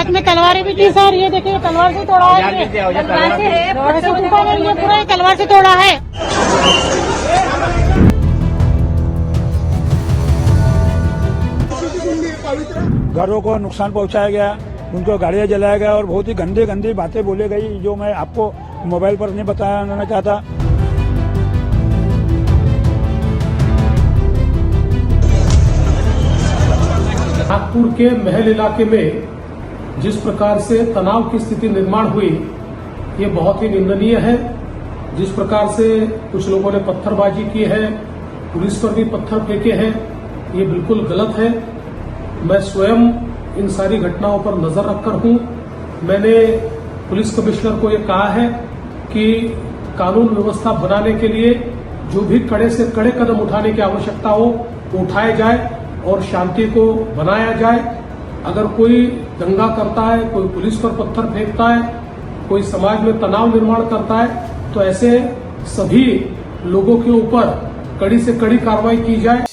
हाथ में तलवारें भी थी सर, ये देखिए तलवार से तोड़ा है, ये पूरा तलवार से तोड़ा है। घरों को नुकसान पहुंचाया गया, उनको गाड़ियां जलाया गया और बहुत ही गंदी गंदी बातें बोली गई जो मैं आपको मोबाइल पर नहीं बताना चाहता। नागपुर के महल इलाके में जिस प्रकार से तनाव की स्थिति निर्माण हुई, ये बहुत ही निंदनीय है। जिस प्रकार से कुछ लोगों ने पत्थरबाजी की है, पुलिस पर भी पत्थर फेंके हैं, ये बिल्कुल गलत है। मैं स्वयं इन सारी घटनाओं पर नजर रखकर हूं। मैंने पुलिस कमिश्नर को ये कहा है कि कानून व्यवस्था बनाने के लिए जो भी कड़े से कड़े कदम उठाने की आवश्यकता हो वो उठाए जाए और शांति को बनाया जाए। अगर कोई दंगा करता है, कोई पुलिस पर पत्थर फेंकता है, कोई समाज में तनाव निर्माण करता है, तो ऐसे सभी लोगों के ऊपर कड़ी से कड़ी कार्रवाई की जाए।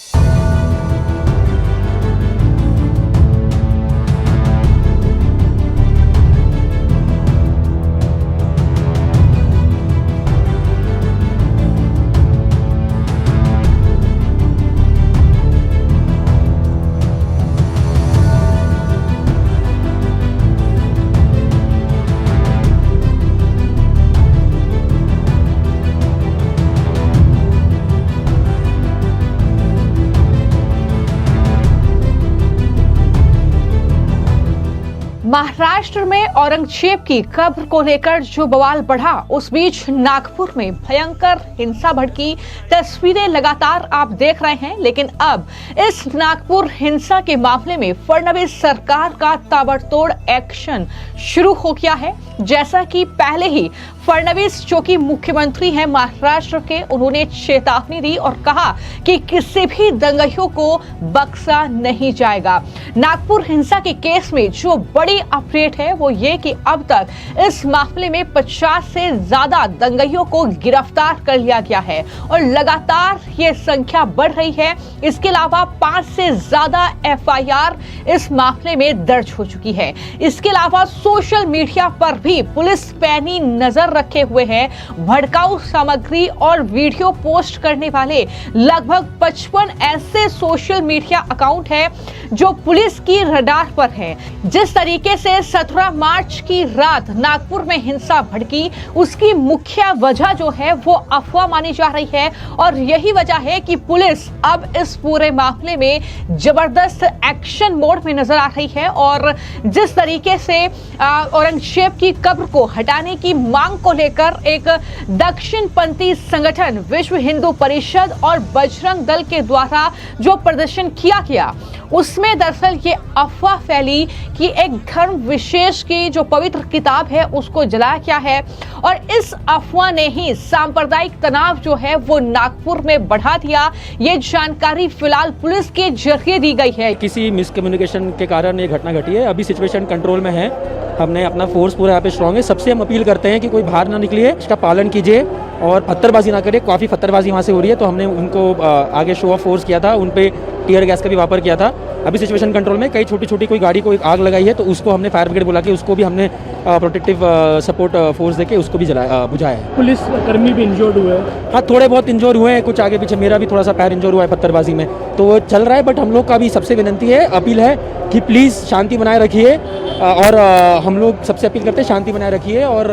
महाराष्ट्र में औरंगजेब की कब्र को लेकर जो बवाल बढ़ा, उस बीच नागपुर में भयंकर हिंसा भड़की तस्वीरें लगातार आप देख रहे हैं। लेकिन अब इस नागपुर हिंसा के मामले में फडणवीस सरकार का ताबड़तोड़ एक्शन शुरू हो गया है। जैसा कि पहले ही फडणवीस जो कि मुख्यमंत्री हैं महाराष्ट्र के, उन्होंने चेतावनी दी और कहा कि किसी भी दंगाइयों को बख्शा नहीं जाएगा। नागपुर हिंसा के केस में जो बड़ी अपडेट है वो ये कि अब तक इस मामले में 50 से ज्यादा दंगाइयों को गिरफ्तार कर लिया गया है और लगातार ये संख्या बढ़ रही है। इसके अलावा 5 से ज्यादा एफआईआर इस मामले में दर्ज हो चुकी है। इसके अलावा सोशल मीडिया पर भी पुलिस पैनी नजर रखे हुए हैं। भड़काऊ सामग्री और वीडियो पोस्ट करने वाले लगभग 55 ऐसे सोशल मीडिया अकाउंट हैं जो पुलिस की रडार पर हैं। जिस तरीके से 17 मार्च की रात नागपुर में हिंसा भड़की, उसकी मुख्य वजह जो है वो अफवाह मानी जा रही है और यही वजह है कि पुलिस अब इस पूरे मामले में जबरदस्त एक्शन मोड में नजर आ रही है और जिस तरीके से औरंगजेब की कब्र को हटाने की मांग को लेकर एक दक्षिणपंथी संगठन विश्व हिंदू परिषद और बजरंग दल के द्वारा जो प्रदर्शन किया गया, उसमें दरअसल ये अफवाह फैली कि एक धर्म विशेष की जो पवित्र किताब है उसको जलाया गया है और इस अफवाह ने ही सांप्रदायिक तनाव जो है वो नागपुर में बढ़ा दिया। ये जानकारी फिलहाल पुलिस के जरिए दी गई है। किसी मिसकम्युनिकेशन के कारण ये घटना घटी है। अभी सिचुएशन कंट्रोल में है। हमने अपना फोर्स पूरा यहाँ पे स्ट्रांग है। सबसे हम अपील करते हैं कि कोई बाहर ना निकलिए, इसका पालन कीजिए और पत्थरबाजी ना करिए। काफ़ी पत्थरबाजी वहाँ से हो रही है, तो हमने उनको आगे शो ऑफ फोर्स किया था, उन पे टियर गैस का भी वापर किया था। अभी सिचुएशन कंट्रोल में। कई छोटी छोटी कोई गाड़ी को आग लगाई है तो उसको हमने फायर ब्रिगेड बुला के उसको भी हमने प्रोटेक्टिव सपोर्ट फोर्स देके उसको भी बुझाया है। पुलिस कर्मी भी इंजर्ड हुए हैं। हाँ, थोड़े बहुत इंजोर हुए हैं, कुछ आगे पीछे। मेरा भी थोड़ा सा पैर इंजोर हुआ है पत्थरबाजी में, तो वो चल रहा है। बट हम लोग का भी सबसे विनती है, अपील है कि प्लीज़ शांति बनाए रखिए और हम लोग सबसे अपील करते हैं शांति बनाए रखिए और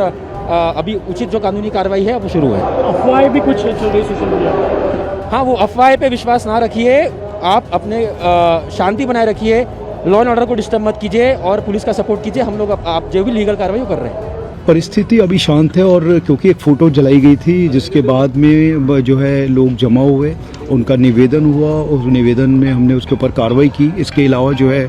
अभी उचित जो कानूनी कार्रवाई है वो शुरू है। अफवाहें भी कुछ चल रही सोशल मीडिया। हाँ, वो अफवाह पे विश्वास ना रखिए, आप अपने शांति बनाए रखिए, लॉ एंड ऑर्डर को डिस्टर्ब मत कीजिए और पुलिस का सपोर्ट कीजिए। हम लोग आप जो भी लीगल कार्रवाई कर रहे हैं। परिस्थिति अभी शांत है और क्योंकि एक फ़ोटो जलाई गई थी जिसके बाद में जो है लोग जमा हुए, उनका निवेदन हुआ, उस निवेदन में हमने उसके ऊपर कार्रवाई की। इसके अलावा जो है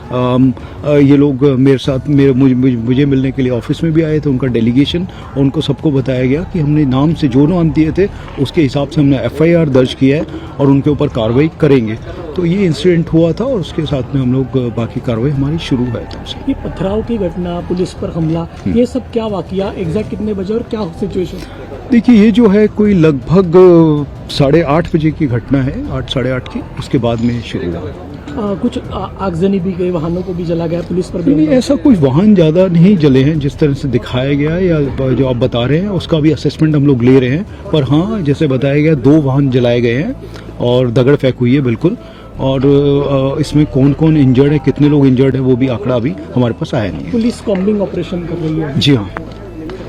ये लोग मेरे साथ मुझे मिलने के लिए ऑफिस में भी आए थे, उनका डेलीगेशन। उनको सबको बताया गया कि हमने नाम से जो नाम दिए थे उसके हिसाब से हमने एफआईआर दर्ज किया है और उनके ऊपर कार्रवाई करेंगे। तो ये इंसिडेंट हुआ था और उसके साथ में हम लोग बाकी कार्रवाई हमारी शुरू है तब से। ये पथराव की घटना, पुलिस पर हमला, ये सब क्या वाकया, एग्जैक्ट कितने बजे और क्या सिचुएशन? देखिए, ये जो है कोई लगभग 8:30 बजे की घटना है, 8 साढ़े 8 की, उसके बाद में शुरू हुआ। कुछ आगजनी भी गई, वाहनों को भी जला गया, पुलिस पर भी नहीं, ऐसा कोई वाहन ज़्यादा नहीं जले हैं जिस तरह से दिखाया गया या जो आप बता रहे हैं उसका भी असेसमेंट हम लोग ले रहे हैं। पर हाँ, जैसे बताया गया 2 वाहन जलाए गए हैं और दगड़ फेंक हुई है बिल्कुल। और इसमें कौन कौन इंजर्ड है, कितने लोग इंजर्ड है, वो भी आंकड़ा अभी हमारे पास आया नहीं है। पुलिस कॉम्बिंग ऑपरेशन कर रही है। जी हाँ,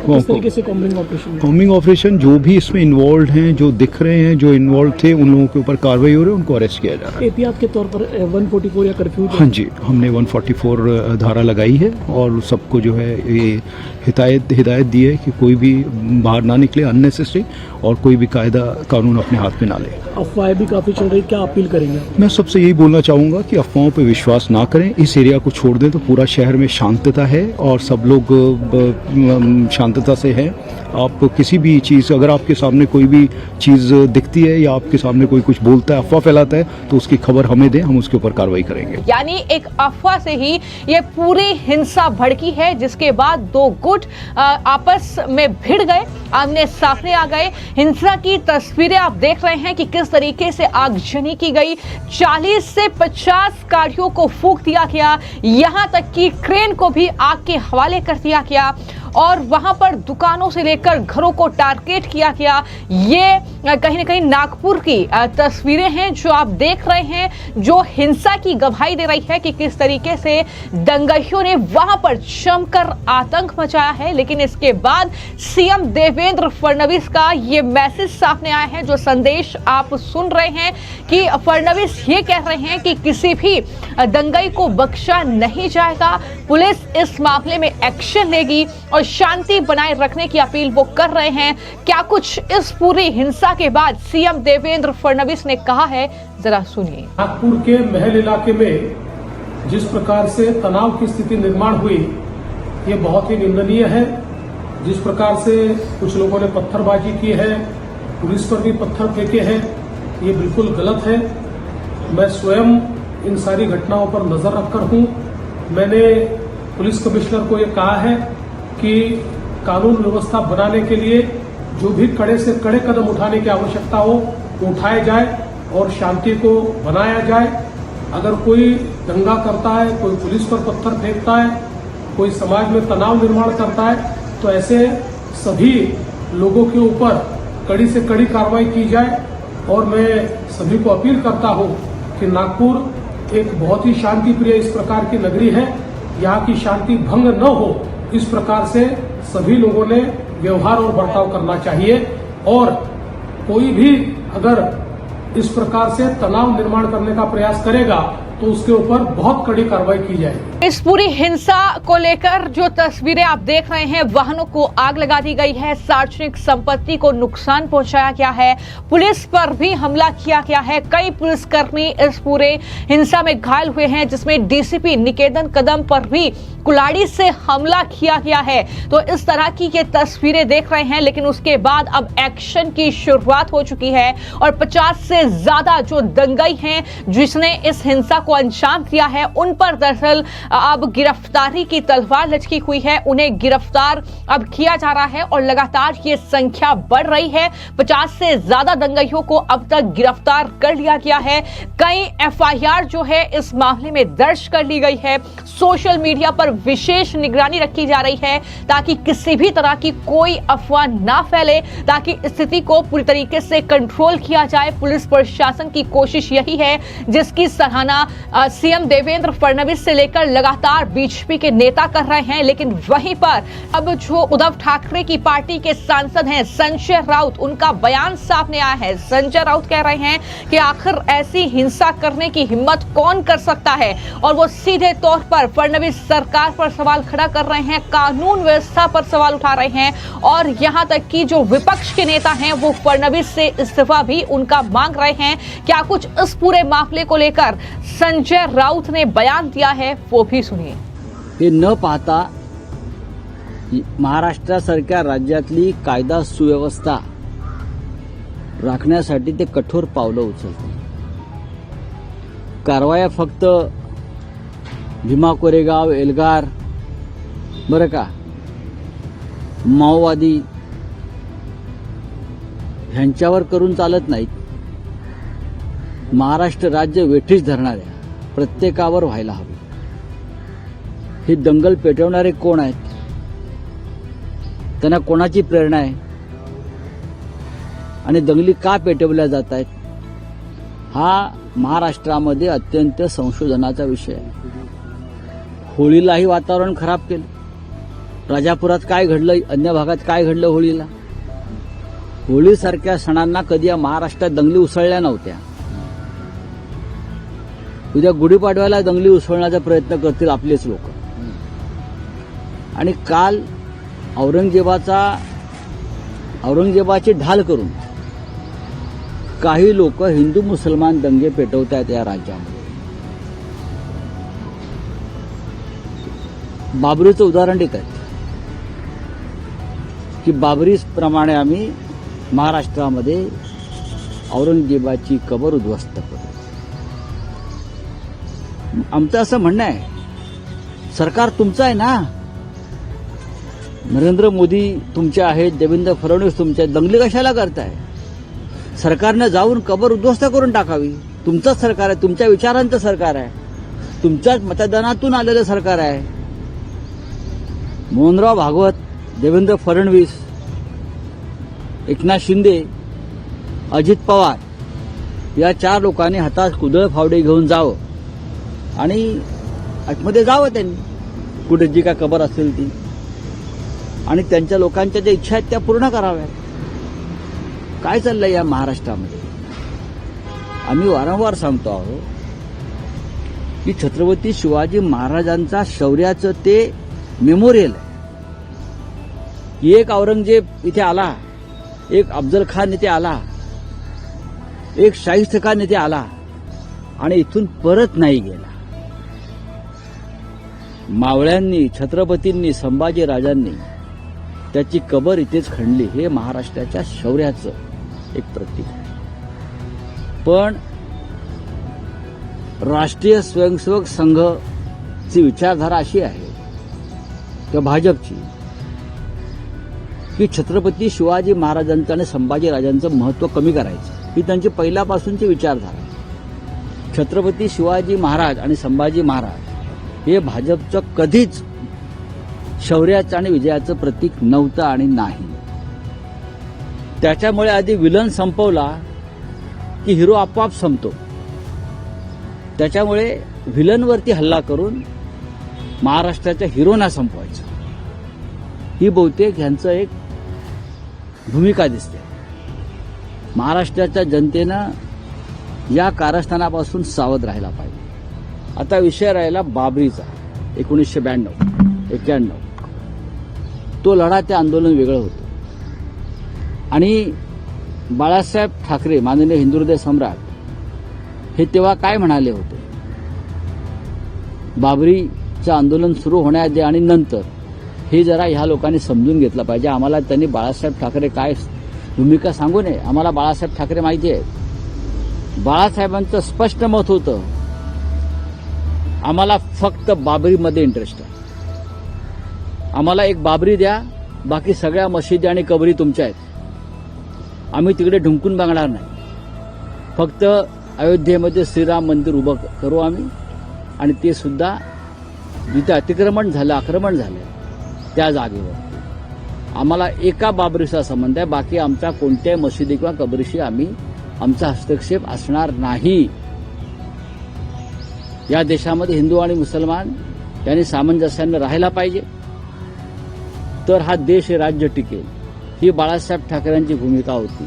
किस तरीके से कॉम्बिंग ऑपरेशन? कॉम्बिंग ऑपरेशन जो भी इसमें इन्वॉल्व हैं, जो दिख रहे हैं, जो इन्वॉल्व थे, उन लोगों के ऊपर कार्रवाई हो रही है, उनको अरेस्ट किया जा रहा है। एहतियात के तौर पर 144 या कर्फ्यू? हाँ जी, हमने 144 धारा लगाई है और सबको जो है ये हिदायत दी है कि कोई भी बाहर ना निकले अननेसेसरी और कोई भी कायदा कानून अपने हाथ में ना ले। अफवाहें भी काफ़ी चल रही, क्या अपील करेंगे? मैं सबसे यही बोलना चाहूँगा कि अफवाहों पर विश्वास ना करें। इस एरिया को छोड़ दें तो पूरा शहर में शांतता है और सब लोग शांतता से हैं। आप किसी भी चीज़, अगर आपके सामने कोई भी चीज़ दिखती है या आपके सामने कोई कुछ बोलता है, अफवाह फैलाता है, तो उसकी खबर हमें दें, हम उसके ऊपर कार्रवाई करेंगे। यानी एक अफवाह से ही ये पूरी हिंसा भड़की है, जिसके बाद 2 गुट आपस में भिड़ गए, आमने सामने आ गए। हिंसा की तस्वीरें आप देख रहे हैं कि किस तरीके से आगजनी की गई। 40 से 50 गाड़ियों को फूंक दिया गया, यहां तक कि क्रेन को भी आग के हवाले कर दिया गया और वहां पर दुकानों से लेकर घरों को टारगेट किया गया। ये कहीं ना कहीं नागपुर की तस्वीरें हैं जो आप देख रहे हैं, जो हिंसा की गवाही दे रही है कि किस तरीके से दंगाइयों ने वहां पर जमकर आतंक मचाया है। लेकिन इसके बाद सीएम देवेंद्र फडणवीस का ये मैसेज सामने आया है, जो संदेश आप सुन रहे हैं कि फडणवीस ये कह रहे हैं कि किसी भी दंगाई को बख्शा नहीं जाएगा, पुलिस इस मामले में एक्शन लेगी और शांति बनाए रखने की अपील वो कर रहे हैं। क्या कुछ इस पूरी हिंसा के बाद सीएम देवेंद्र फडणवीस ने कहा है, जरा सुनिए। नागपुर के महल इलाके में जिस प्रकार से तनाव की स्थिति निर्माण हुई, ये बहुत ही निंदनीय है। जिस प्रकार से कुछ लोगों ने पत्थरबाजी की है, पुलिस पर भी पत्थर फेंके हैं, ये बिल्कुल गलत है। मैं स्वयं इन सारी घटनाओं पर नजर रखकर हूं। मैंने पुलिस कमिश्नर को ये कहा है कि कानून व्यवस्था बनाने के लिए जो भी कड़े से कड़े कदम उठाने की आवश्यकता हो वो उठाए जाए और शांति को बनाया जाए। अगर कोई दंगा करता है, कोई पुलिस पर पत्थर फेंकता है, कोई समाज में तनाव निर्माण करता है, तो ऐसे सभी लोगों के ऊपर कड़ी से कड़ी कार्रवाई की जाए। और मैं सभी को अपील करता हूं कि नागपुर एक बहुत ही शांति प्रिय इस प्रकार की नगरी है, यहाँ की शांति भंग न हो, इस प्रकार से सभी लोगों ने व्यवहार और बर्ताव करना चाहिए। और कोई भी अगर इस प्रकार से तनाव निर्माण करने का प्रयास करेगा तो उसके ऊपर बहुत कड़ी कार्रवाई की जाएगी। इस पूरी हिंसा को लेकर जो तस्वीरें आप देख रहे हैं, वाहनों को आग लगा दी गई है, सार्वजनिक संपत्ति को नुकसान पहुंचाया गया है, पुलिस पर भी हमला किया गया है। कई पुलिसकर्मी इस पूरे हिंसा में घायल हुए हैं, जिसमें डीसीपी निकेतन कदम पर भी कुल्हाड़ी से हमला किया गया है। तो इस तरह की ये तस्वीरें देख रहे हैं, लेकिन उसके बाद अब एक्शन की शुरुआत हो चुकी है और 50 से ज्यादा जो दंगाई हैं जिसने इस हिंसा को अंजाम दिया है, उन पर दरअसल अब गिरफ्तारी की तलवार लटकी हुई है। उन्हें गिरफ्तार अब किया जा रहा है और लगातार ये संख्या बढ़ रही है। 50 से ज्यादा दंगाइयों को अब तक गिरफ्तार कर लिया गया है। कई एफआईआर जो है इस मामले में दर्ज कर ली गई है। सोशल मीडिया पर विशेष निगरानी रखी जा रही है ताकि किसी भी तरह की कोई अफवाह ना फैले, ताकि स्थिति को पूरी तरीके से कंट्रोल किया जाए। पुलिस प्रशासन की कोशिश यही है, जिसकी सराहना सीएम देवेंद्र फडणवीस से लेकर लगातार बीजेपी के नेता कर रहे हैं। लेकिन वहीं पर अब जो उद्धव ठाकरे की पार्टी के सांसद हैं संजय राउत, उनका बयान सामने आया है। संजय राउत कह रहे हैं कि आखिर ऐसी हिंसा करने की हिम्मत कौन कर सकता है, और वो सीधे तौर पर फडणवीस सरकार पर सवाल खड़ा कर रहे हैं, कानून व्यवस्था पर सवाल उठा रहे हैं और यहां तक कि जो विपक्ष के नेता हैं वो फडणवीस से इस्तीफा भी उनका मांग रहे हैं। क्या कुछ इस पूरे मामले को लेकर संजय राउत ने बयान दिया है, वो भी सुनिए। हे न पाहता महाराष्ट्रासारख्या राज्यातली कायदा सुव्यवस्था राखण्यासाठी ते कठोर पावलं उचलतात। कारवाया फक्त भीमा कोरेगाव, एल्गार, बरं का, माओवादी ह्यांच्यावर करून चालत नाहीत। महाराष्ट्र राज्य वेठीस धरणाऱ्या प्रत्येकावर व्हायला हवी. ही दंगल पेटवणारे कोण आहेत, त्यांना कोणाची प्रेरणा आहे आणि दंगली का पेटवल्या जात आहेत, हा महाराष्ट्रामध्ये अत्यंत संशोधनाचा विषय आहे. होळीलाही वातावरण खराब केलं. राजापुरात काय घडलं, अन्य भागात काय घडलं होळीला. होळीसारख्या सणांना कधी या महाराष्ट्रात दंगली उसळल्या नव्हत्या. उद्या गुढीपाडव्याला दंगली उसळण्याचा प्रयत्न करतील आपलेच लोक. आणि काल औरंगजेबाची ढाल करून काही लोक हिंदू मुसलमान दंगे पेटवत आहेत या राज्यामध्ये. बाबरीचं उदाहरण देत आहेत की बाबरीप्रमाणे आम्ही महाराष्ट्रामध्ये औरंगजेबाची कबर उद्ध्वस्त करू. आमचं असं म्हणणं आहे, सरकार तुमचं आहे ना, नरेंद्र मोदी तुमचे आहेत, देवेंद्र फडणवीस तुमचे आहेत, दंगली कशाला करताय. सरकारनं जाऊन कबर उद्ध्वस्त करून टाकावी. तुमचंच सरकार आहे, तुमच्या विचारांचं सरकार आहे, तुमच्याच मतदानातून आलेलं सरकार आहे. मोहनराव भागवत, देवेंद्र फडणवीस, एकनाथ शिंदे, अजित पवार या 4 लोकांनी हातात कुदळ फावडे घेऊन जावं आणि आतमध्ये जावं त्यांनी, कुठे जी काय कबर असेल ती, आणि त्यांच्या लोकांच्या ज्या इच्छा आहेत त्या पूर्ण कराव्यात. काय चाललंय या महाराष्ट्रामध्ये. आम्ही वारंवार सांगतो आहोत की छत्रपती शिवाजी महाराजांचा शौर्याचं ते मेमोरियल आहे. एक औरंगजेब इथे आला, एक अफजल खान इथे आला, एक शाहिस्त खान इथे आला आणि इथून परत नाही गेला. मावळ्यांनी, छत्रपतींनी, संभाजीराजांनी त्याची कबर इथेच खणली. हे महाराष्ट्राच्या शौर्याचं एक प्रतीक आहे. पण राष्ट्रीय स्वयंसेवक संघची विचारधारा अशी आहे किंवा भाजपची की छत्रपती शिवाजी महाराजांचं आणि संभाजीराजांचं महत्त्व कमी करायचं, ही त्यांची पहिल्यापासूनची विचारधारा आहे. छत्रपती शिवाजी महाराज आणि संभाजी महाराज हे भाजपचं कधीच शौर्याचं आणि विजयाचं प्रतीक नव्हतं आणि नाही. त्याच्यामुळे आधी विलन संपवला की हिरो आपोआप संपतो. त्याच्यामुळे विलनवरती हल्ला करून महाराष्ट्राच्या हिरोना संपवायचं, ही बहुतेक ह्यांचं एक भूमिका दिसते. महाराष्ट्राच्या जनतेनं या कारस्थानापासून सावध राहायला पाहिजे. आता विषय राहिला बाबरीचा. 1992-91 तो लढा, ते आंदोलन वेगळं होतं. आणि बाळासाहेब ठाकरे, माननीय हिंदुहृदय सम्राट, हे तेव्हा काय म्हणाले होते, बाबरीचं आंदोलन सुरू होण्याआधी आणि नंतर, हे जरा ह्या लोकांनी समजून घेतलं पाहिजे. आम्हाला त्यांनी बाळासाहेब ठाकरे काय भूमिका सांगू नये. आम्हाला बाळासाहेब ठाकरे माहिती आहे. बाळासाहेबांचं स्पष्ट मत होतं, आम्हाला फक्त बाबरीमध्ये इंटरेस्ट आहे. आम्हाला एक बाबरी द्या, बाकी सगळ्या मशिदी आणि कबरी तुमच्या आहेत. आम्ही तिकडे ढुंकून बघणार नाही. फक्त अयोध्येमध्ये श्रीराम मंदिर उभं करू आम्ही, आणि ते सुद्धा जिथे अतिक्रमण झालं, आक्रमण झालं त्या जागेवर. आम्हाला एका बाबरीचा संबंध आहे, बाकी आमचा कोणत्याही मशिदी किंवा कबरीशी आमचा हस्तक्षेप असणार नाही. या देशामध्ये हिंदू आणि मुसलमान यांनी सामंजस्याने राहायला पाहिजे, तर हा देश, हे राज्य टिकेल. ही बाळासाहेब ठाकरेंची भूमिका होती.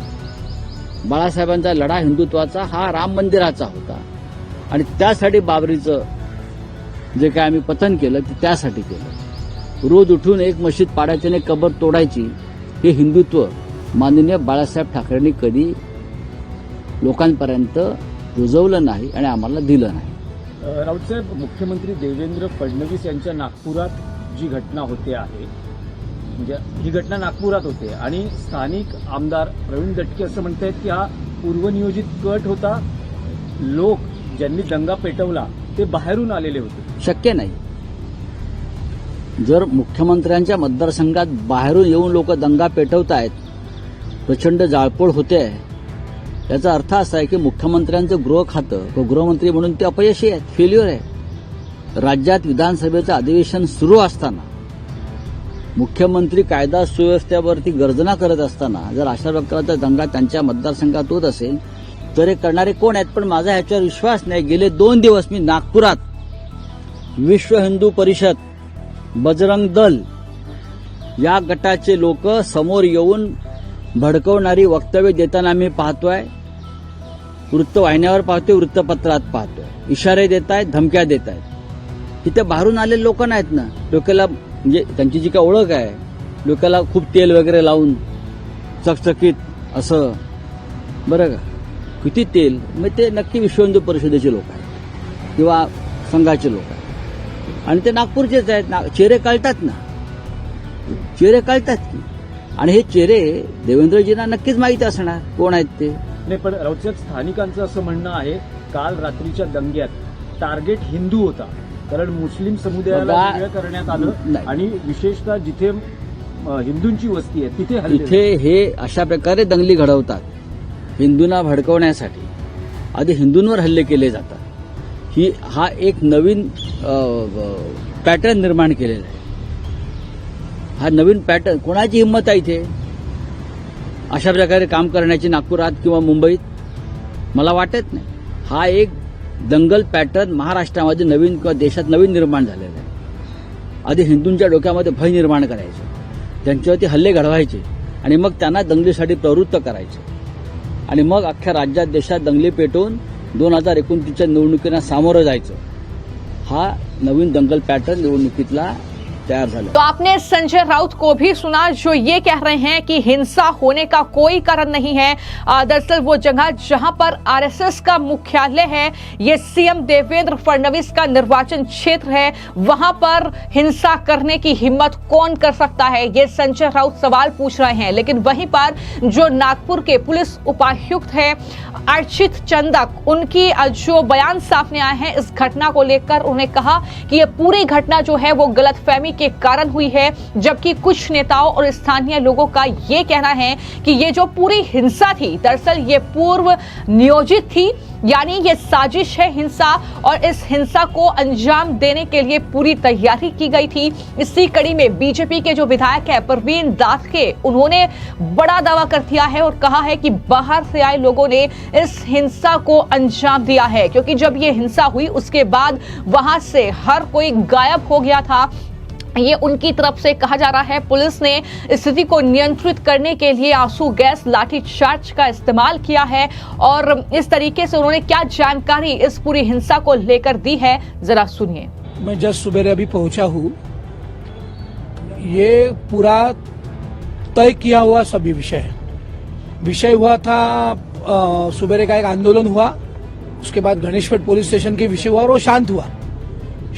बाळासाहेबांचा लढा हिंदुत्वाचा हा राम मंदिराचा होता, आणि त्यासाठी बाबरीचं जे काय आम्ही पतन केलं ते त्यासाठी केलं. रोज उठून एक मशीद पाडायची आणि कबर तोडायची, हे हिंदुत्व माननीय बाळासाहेब ठाकरेंनी कधी लोकांपर्यंत रुजवलं नाही आणि आम्हाला दिलं नाही. राऊतसाहेब, मुख्यमंत्री देवेंद्र फडणवीस यांच्या नागपुरात जी घटना होते आहे, म्हणजे ही घटना नागपुरात होते आणि स्थानिक आमदार प्रवीण दटके असं म्हणतात की हा पूर्वनियोजित कट होता. लोक ज्यांनी दंगा पेटवला ते बाहेरून आलेले होते. शक्य नाही. जर मुख्यमंत्र्यांच्या मतदारसंघात बाहेरून येऊन लोक दंगा पेटवतायत, प्रचंड जाळपोळ होते, याचा अर्थ असा आहे की मुख्यमंत्र्यांचं गृह खातं गृहमंत्री म्हणून ते अपयशी आहेत, फेल्युअर आहे. राज्यात विधानसभेचं अधिवेशन सुरू असताना मुख्यमंत्री कायदा सुव्यवस्थेवरती गर्जना करत असताना जर अशा प्रकारचा दंगा त्यांच्या मतदारसंघात होत असेल तर हे करणारे कोण आहेत? पण माझा ह्याच्यावर विश्वास नाही. गेले 2 दिवस मी नागपुरात विश्व हिंदू परिषद, बजरंग दल या गटाचे लोक समोर येऊन भडकवणारी वक्तव्य देताना मी पाहतोय. वृत्तवाहिन्यावर पाहतोय, वृत्तपत्रात पाहतोय. इशारे देत आहेत, धमक्या देत आहेत. तिथे बाहेरून आलेले लोक नाहीत ना, डोक्याला म्हणजे त्यांची जी काय ओळख आहे, डोक्याला खूप तेल वगैरे लावून चकचकीत असं, बरं का, किती तेल, मग ते नक्की विश्व हिंदू परिषदेचे लोक आहेत किंवा संघाचे लोक आहेत आणि ते नागपूरचेच आहेत. चेहरे कळतात ना, चेहरे कळतात की. आणि हे चेहरे देवेंद्रजींना नक्कीच माहिती असणार कोण आहेत ते. नाही, पण रौचक स्थानिकांचं असं म्हणणं आहे काल रात्रीच्या दंग्यात टार्गेट हिंदू होता, कारण मुस्लिम समुदायाला वेगळं करण्यात आलं आणि विशेषतः जिथे हिंदूंची वस्ती आहे तिथे हे अशा प्रकारे दंगली घडवतात हिंदूंना भडकवण्यासाठी. आधी हिंदूंवर हल्ले केले जातात. हा एक नवीन पॅटर्न निर्माण केलेला आहे. हा नवीन पॅटर्न, कोणाची हिंमत आहे इथे अशा प्रकारे काम करण्याची नागपुरात किंवा मुंबईत? मला वाटत नाही. हा एक दंगल पॅटर्न महाराष्ट्रामध्ये नवीन किंवा देशात नवीन निर्माण झालेला आहे. आधी हिंदूंच्या डोक्यामध्ये भय निर्माण करायचे, त्यांच्यावरती हल्ले घडवायचे आणि मग त्यांना दंगलीसाठी प्रवृत्त करायचे आणि मग अख्ख्या राज्यात देशात दंगली पेटवून 2029च्या निवडणुकीला सामोरं जायचं. हा नवीन दंगल पॅटर्न निवडणुकीतला तैयार झाला. तो आपने संजय राउत को भी सुना जो ये कह रहे हैं कि हिंसा होने का कोई कारण नहीं है. दरअसल वो जगह जहां पर आरएसएस का मुख्यालय है, ये सीएम देवेंद्र फडणवीस का निर्वाचन क्षेत्र है, वहां पर हिंसा करने की हिम्मत कौन कर सकता है, ये संजय राउत सवाल पूछ रहे हैं. लेकिन वहीं पर जो नागपुर के पुलिस उपायुक्त है अर्चित चंदक, उनकी जो बयान सामने आए हैं इस घटना को लेकर, उन्होंने कहा कि ये पूरी घटना जो है वो गलतफहमी के कारण हुई है, जबकि कुछ नेताओं और स्थानीय लोगों का ये कहना है कि ये जो पूरी हिंसा थी दरअसल ये पूर्व नियोजित थी, यानी ये साजिश है हिंसा और इस हिंसा को अंजाम देने के लिए पूरी तैयारी की गई थी. इसी कड़ी में बीजेपी के जो विधायक है प्रवीण दास के, उन्होंने बड़ा दावा कर दिया है और कहा है कि बाहर से आए लोगों ने इस हिंसा को अंजाम दिया है, क्योंकि जब ये हिंसा हुई उसके बाद वहां से हर कोई गायब हो गया था. ये उनकी तरफ से कहा जा रहा है. पुलिस ने स्थिति को नियंत्रित करने के लिए आंसू गैस, लाठीचार्ज का इस्तेमाल किया है और इस तरीके से उन्होंने क्या जानकारी इस पूरी हिंसा को लेकर दी है, जरा सुनिए. मैं जस्ट सुबह अभी पहुंचा हूँ. ये पूरा तय किया हुआ सभी विषय हुआ था. सुबह का एक आंदोलन हुआ, उसके बाद गणेशपेट पुलिस स्टेशन के विषय हुआ और वो शांत हुआ.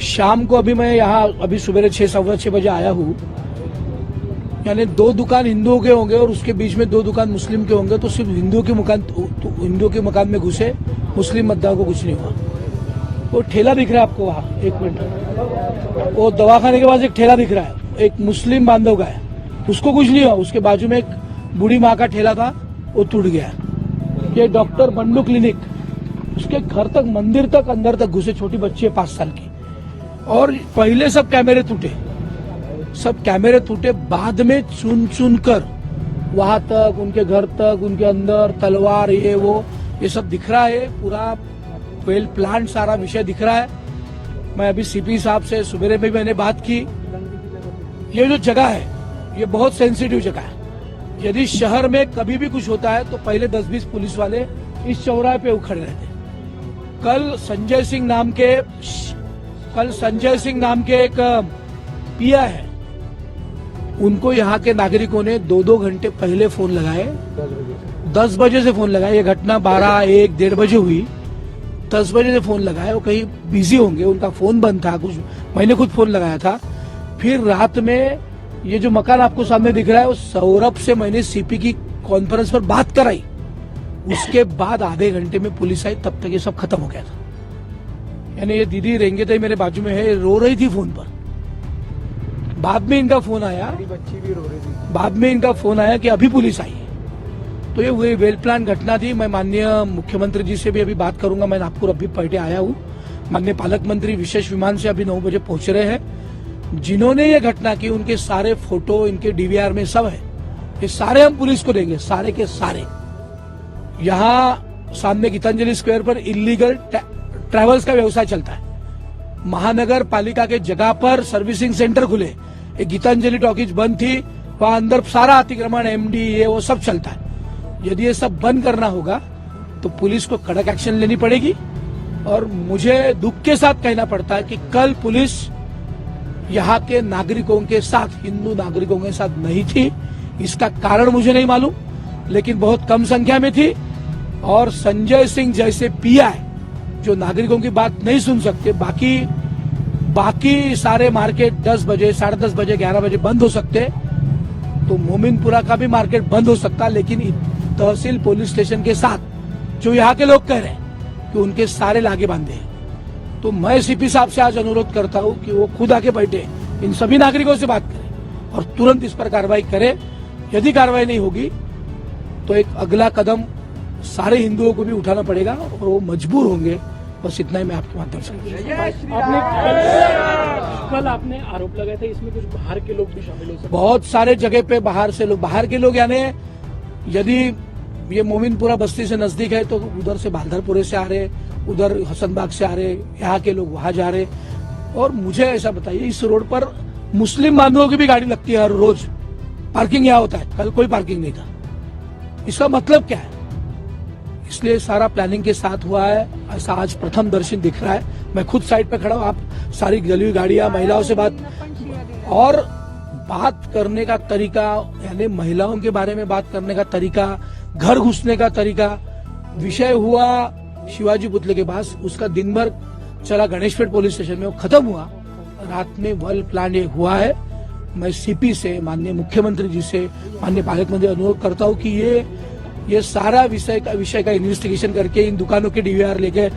शाम को अभी मैं यहाँ अभी सुबह 6-6:15 बजे आया हूँ. यानी 2 दुकान हिंदुओं के होंगे और उसके बीच में 2 दुकान मुस्लिम के होंगे, तो सिर्फ हिंदुओं के मकान में घुसे, मुस्लिम मतदार को कुछ नहीं हुआ. वो ठेला दिख रहा है आपको वहाँ, 1 मिनट, वो दवाखाने के पास एक ठेला दिख रहा है, एक मुस्लिम बांधव का है, उसको कुछ नहीं हुआ. उसके बाजू में एक बूढ़ी माँ का ठेला था, वो टूट गया. ये डॉक्टर बंडू क्लिनिक, उसके घर तक, मंदिर तक, अंदर तक घुसे. छोटी बच्ची है 5 साल की. और पहले सब कैमरे टूटे, बाद में चुन कर वहां तक, उनके घर तक, उनके अंदर तलवार, ये सब दिख रहा है. पूरा वेल प्लान सारा विषय दिख रहा है. मैं अभी सीपी साहब से सुबह में मैंने बात की. ये जो जगह है ये बहुत सेंसिटिव जगह है. यदि शहर में कभी भी कुछ होता है तो पहले 10-20 पुलिस वाले इस चौराहे पे खड़े रहते. कल संजय सिंह नाम के एक पिया है, उनको यहाँ के नागरिकों ने 2-2 घंटे पहले फोन लगाए. 10 बजे से फोन लगाए. ये घटना 12, 1, 1:30 बजे हुई. 10 बजे से फोन लगाए. वो कहीं बिजी होंगे, उनका फोन बंद था. कुछ मैंने खुद फोन लगाया था. फिर रात में ये जो मकान आपको सामने दिख रहा है, वो सौरभ से मैंने सीपी की कॉन्फ्रेंस पर बात कराई. उसके बाद आधे घंटे में पुलिस आई, तब तक ये सब खत्म हो गया था. यानी ये दीदी रेंगे मेरे बाजू में है, रो रही थी फोन पर. बाद में इनका फोन आया, बच्ची भी रो रही थी. बाद में इनका फोन आया कि अभी पुलिस आई है. तो ये वही वेल प्लान घटना थी। मैं माननीय मुख्यमंत्री जी से भी अभी बात करूंगा। मैं नागपुर अभी पलटे आया हूँ। माननीय पालक मंत्री विशेष विमान से अभी 9 बजे पहुंच रहे हैं। जिन्होंने ये घटना की उनके सारे फोटो इनके डीवीआर में सब है। ये सारे हम पुलिस को देंगे, सारे के सारे। यहाँ सामने गीतांजलि स्क्वायर पर इलीगल ट्रैवल्स का व्यवसाय चलता है। महानगर पालिका के जगह पर सर्विसिंग सेंटर खुले, एक गीतांजलि टॉकीज बंद थी, वहां अंदर सारा अतिक्रमण एमडी ये वो सब चलता है। यदि ये सब बंद करना होगा तो पुलिस को कड़क एक्शन लेनी पड़ेगी। और मुझे दुख के साथ कहना पड़ता है कि कल पुलिस यहाँ के नागरिकों के साथ, हिंदू नागरिकों के साथ नहीं थी। इसका कारण मुझे नहीं मालूम, लेकिन बहुत कम संख्या में थी। और संजय सिंह जैसे पीआई जो नागरिकों की बात नहीं सुन सकते, बाकी सारे मार्केट 10 बजे, 10:30 बजे, 11 बजे बंद हो सकते, तो मोमिनपुरा का भी मार्केट बंद हो सकता। लेकिन तहसील पुलिस स्टेशन के साथ जो यहाँ के लोग कह रहे हैं कि उनके सारे लागे बांधे हैं, तो मैं सीपी साहब से आज अनुरोध करता हूँ कि वो खुद आके बैठे, इन सभी नागरिकों से बात करें और तुरंत इस पर कार्रवाई करें। यदि कार्रवाई नहीं होगी तो एक अगला कदम सारे हिंदुओं को भी उठाना पड़ेगा और वो मजबूर होंगे। बस इतना ही मैं आपके माध्यम से। कल आपने आरोप लगाया था इसमें कुछ बाहर के लोग भी शामिल हो सकते हैं। बहुत सारे जगह पे बाहर के लोग यानी यदि ये मोमिनपुरा बस्ती से नजदीक है तो उधर से बांधरपुरे से आ रहे, उधर हसनबाग से आ रहे, यहाँ के लोग वहां जा रहे। और मुझे ऐसा बताइए, इस रोड पर मुस्लिम बांधवों की भी गाड़ी लगती है हर रोज। पार्किंग यहाँ होता है, कल कोई पार्किंग नहीं था। इसका मतलब क्या है? इसलिए सारा प्लानिंग के साथ हुआ है, ऐसा आज प्रथम दर्शन दिख रहा है। मैं खुद साइड पे खड़ा हूँ, आप सारी जली हुई गाड़ियां, महिलाओं से बात करने का तरीका, यानी महिलाओं के बारे में बात करने का तरीका, घर घुसने का तरीका। विषय हुआ शिवाजी पुतले के पास, उसका दिन भर चला गणेशपेट पुलिस स्टेशन में, वो खत्म हुआ। रात में वेल प्लान ये हुआ है। मैं सीपी से, माननीय मुख्यमंत्री जी से, माननीय पालक मंत्री अनुरोध करता हूँ कि ये सारा विषय का इन्वेस्टिगेशन करके इन दुकानों के डीवीआर लेके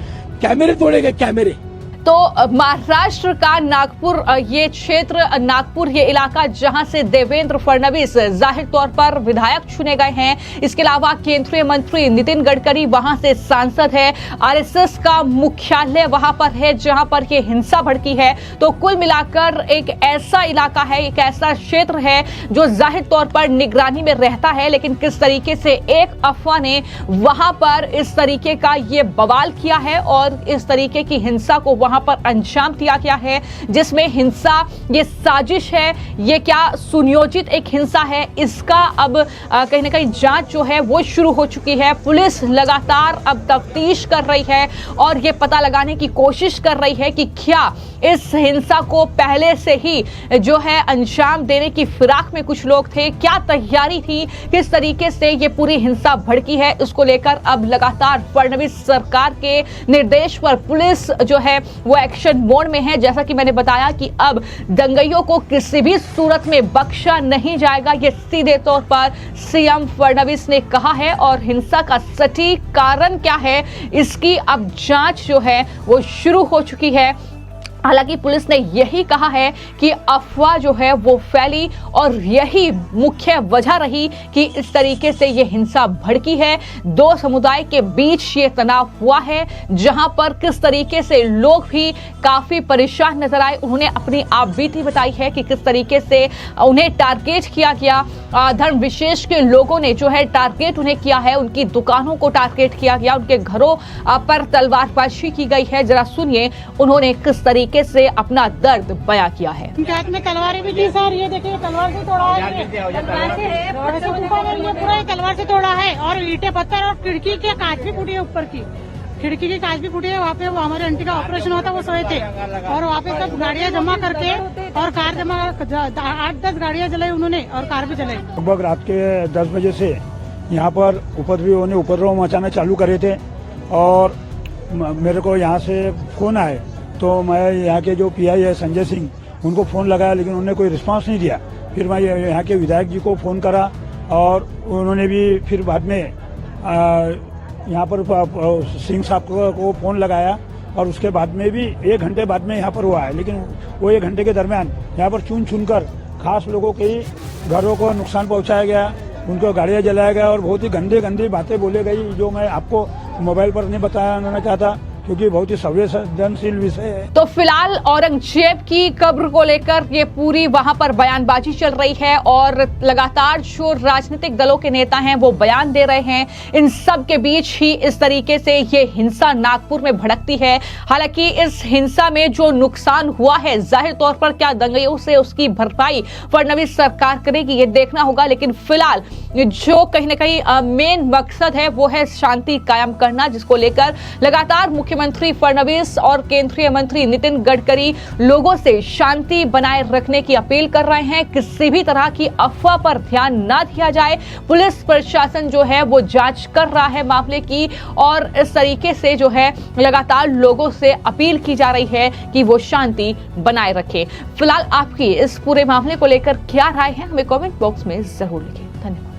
कैमरे तोड़े गए, कैमरे। तो महाराष्ट्र का नागपुर, ये क्षेत्र नागपुर, ये इलाका जहां से देवेंद्र फडणवीस जाहिर तौर पर विधायक चुने गए हैं। इसके अलावा केंद्रीय मंत्री नितिन गडकरी वहां से सांसद है। आरएसएस का मुख्यालय वहां पर है जहां पर ये हिंसा भड़की है। तो कुल मिलाकर एक ऐसा इलाका है, एक ऐसा क्षेत्र है जो जाहिर तौर पर निगरानी में रहता है। लेकिन किस तरीके से एक अफवाह ने वहां पर इस तरीके का ये बवाल किया है और इस तरीके की हिंसा को वहां पर अंजाम दिया गया है, जिसमें हिंसा, ये साजिश है, ये क्या सुनियोजित एक हिंसा है, इसका अब कहीं ना कहीं जांच जो है वो शुरू हो चुकी है। पुलिस लगातार अब तफ्तीश कर रही है और ये पता लगाने की कोशिश कर रही है कि क्या इस हिंसा को पहले से ही जो है अंजाम देने की फिराक में कुछ लोग थे, क्या तैयारी थी, किस तरीके से ये पूरी हिंसा भड़की है। इसको लेकर अब लगातार फडणवीस सरकार के निर्देश पर पुलिस जो है वो एक्शन मोड में है। जैसा कि मैंने बताया कि अब दंगइयों को किसी भी सूरत में बख्शा नहीं जाएगा, ये सीधे तौर पर सीएम फडणवीस ने कहा है। और हिंसा का सटीक कारण क्या है, इसकी अब जांच जो है वो शुरू हो चुकी है। हालांकि पुलिस ने यही कहा है कि अफवाह जो है वो फैली और यही मुख्य वजह रही कि इस तरीके से ये हिंसा भड़की है। दो समुदाय के बीच ये तनाव हुआ है, जहां पर किस तरीके से लोग भी काफी परेशान नजर आए। उन्होंने अपनी आप बीती बताई है कि किस तरीके से उन्हें टारगेट किया गया। धर्म विशेष के लोगों ने जो है टारगेट उन्हें किया है, उनकी दुकानों को टारगेट किया गया, उनके घरों पर तलवारबाजी की गई है। जरा सुनिए उन्होंने किस तरीके से अपना दर्द बयां किया है। उनके हाथ में तलवारें भी थी सर, ये देखिए तलवार से तोड़ा है, ये पूरा तलवार से तोड़ा है। और ईंटें पत्थर और खिड़की के कांच भी फूटी है, ऊपर की खिड़की की कांच भी फूटी है। वहाँ पे वो हमारे आंटी का ऑपरेशन हुआ था, वो सोए थे और वहाँ पे सब गाड़ियाँ जमा करके और कार जमा 8-10 गाड़ियाँ जलाई उन्होंने और कार भी जलाई। लगभग रात के 10 बजे से यहाँ पर उपद्रवियों ने उपद्रव मचाना चालू करे थे और मेरे को यहाँ से फोन आए तो मैं यहाँ के जो पीआई है संजय सिंह, उनको फ़ोन लगाया लेकिन उन्होंने कोई रिस्पांस नहीं दिया। फिर मैं यहाँ के विधायक जी को फ़ोन करा और उन्होंने भी फिर बाद में यहाँ पर सिंह साहब को फ़ोन लगाया और उसके बाद में भी 1 घंटे बाद में यहाँ पर हुआ है। लेकिन वो 1 घंटे के दरमियान यहाँ पर चुन कर खास लोगों के घरों को नुकसान पहुँचाया गया, उनको गाड़ियां जलाया गया और बहुत ही गंदी गंदी बातें बोले गई, जो मैं आपको मोबाइल पर नहीं बताना चाहता क्योंकि बहुत ही संवेदनशील विषय है। तो फिलहाल औरंगजेब की कब्र को लेकर ये पूरी वहां पर बयानबाजी चल रही है और लगातार जो राजनीतिक दलों के नेता हैं वो बयान दे रहे हैं। इन सब के बीच ही इस तरीके से ये हिंसा नागपुर में भड़कती है। हालांकि इस हिंसा में जो नुकसान हुआ है, जाहिर तौर पर क्या दंगइयों से उसकी भरपाई फडणवीस सरकार करेगी, ये देखना होगा। लेकिन फिलहाल जो कहीं ना कहीं मेन मकसद है वो है शांति कायम करना, जिसको लेकर लगातार मुख्यमंत्री फडणवीस और केंद्रीय मंत्री नितिन गडकरी लोगों से शांति बनाए रखने की अपील कर रहे हैं। किसी भी तरह की अफवाह पर ध्यान ना दिया जाए। पुलिस प्रशासन जो है वो जांच कर रहा है मामले की और इस तरीके से जो है लगातार लोगों से अपील की जा रही है कि वो शांति बनाए रखें। फिलहाल आपकी इस पूरे मामले को लेकर क्या राय है, हमें कमेंट बॉक्स में जरूर लिखें। धन्यवाद।